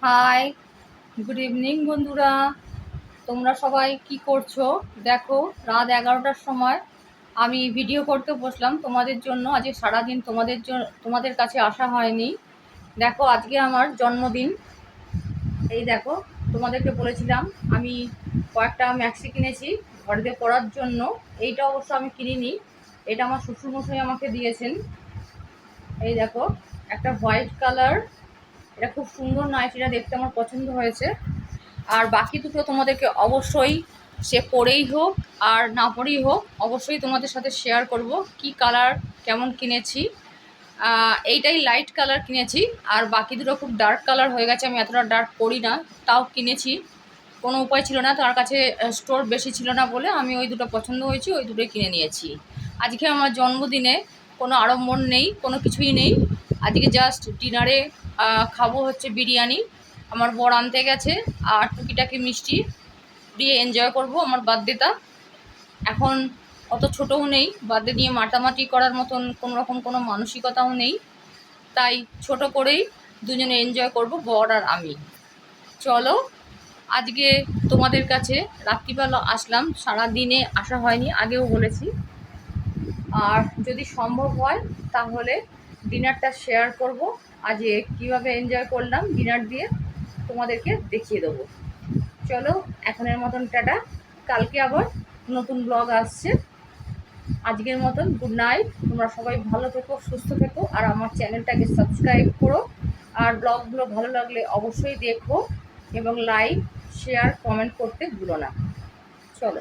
High, good evening বন্ধুরা। তোমরা সবাই কি করছো? দেখো, রাত 11টার সময় আমি ভিডিও করতে বসলাম তোমাদের জন্য। আজকে সারাদিন তোমাদের কাছে আসা হয়নি। দেখো, আজকে আমার জন্মদিন। এই দেখো, তোমাদেরকে বলেছিলাম আমি কয়েকটা ম্যাক্সি কিনেছি ঘরেতে পরার জন্য। এইটা অবশ্য আমি কিনিনি, এটা আমার শ্বশুরমশাই আমাকে দিয়েছেন। এই দেখো, একটা হোয়াইট কালার, এটা খুব সুন্দর নাইটিটা দেখতে আমার পছন্দ হয়েছে। আর বাকি দুটো তোমাদেরকে অবশ্যই, সে পরেই হোক আর না পরেই হোক, অবশ্যই তোমাদের সাথে শেয়ার করব কি কালার কেমন কিনেছি। এইটাই লাইট কালার কিনেছি, আর বাকি দুটো খুব ডার্ক কালার হয়ে গেছে। আমি এতটা ডার্ক পরি না, তাও কিনেছি। কোনো উপায় ছিল না, তার কাছে স্টোর বেশি ছিল না বলে আমি ওই দুটো পছন্দ হয়েছে, ওই দুটোই কিনে নিয়েছি। আজকে আমার জন্মদিনে কোনো আড়ম্বর নেই, কোনো কিছুই নেই। আজকে জাস্ট ডিনারে খাবো হচ্ছে বিরিয়ানি, আমার বর আনতে গেছে, আর টুকিটাকি মিষ্টি দিয়ে এনজয় করব আমার বার্থডেটা। এখন অত ছোটও নেই, বার্থডে নিয়ে মাটামাটি করার মতন কোনো রকম কোনো মানসিকতাও নেই। তাই ছোট করেই দুজনে এনজয় করব, বর আর আমি। চলো, আজকে তোমাদের কাছে রাত্রিবেলা আসলাম, সারা দিনে আসা হয়নি, আগেও বলেছি। আর যদি সম্ভব হয় তাহলে ডিনারটা শেয়ার করব। আজকে কীভাবে এনজয় করলাম ডিনার দিয়ে তোমাদেরকে দেখিয়ে দেবো। চলো, এখনের মতন টাটা। কালকে আবার নতুন ব্লগ আসছে। আজকের মতন গুড নাইট। তোমরা সবাই ভালো থেকো, সুস্থ থেকো, আর আমার চ্যানেলটাকে সাবস্ক্রাইব করো। আর ব্লগগুলো ভালো লাগলে অবশ্যই দেখো, এবং লাইক, শেয়ার, কমেন্ট করতে ভুলো না। চলো।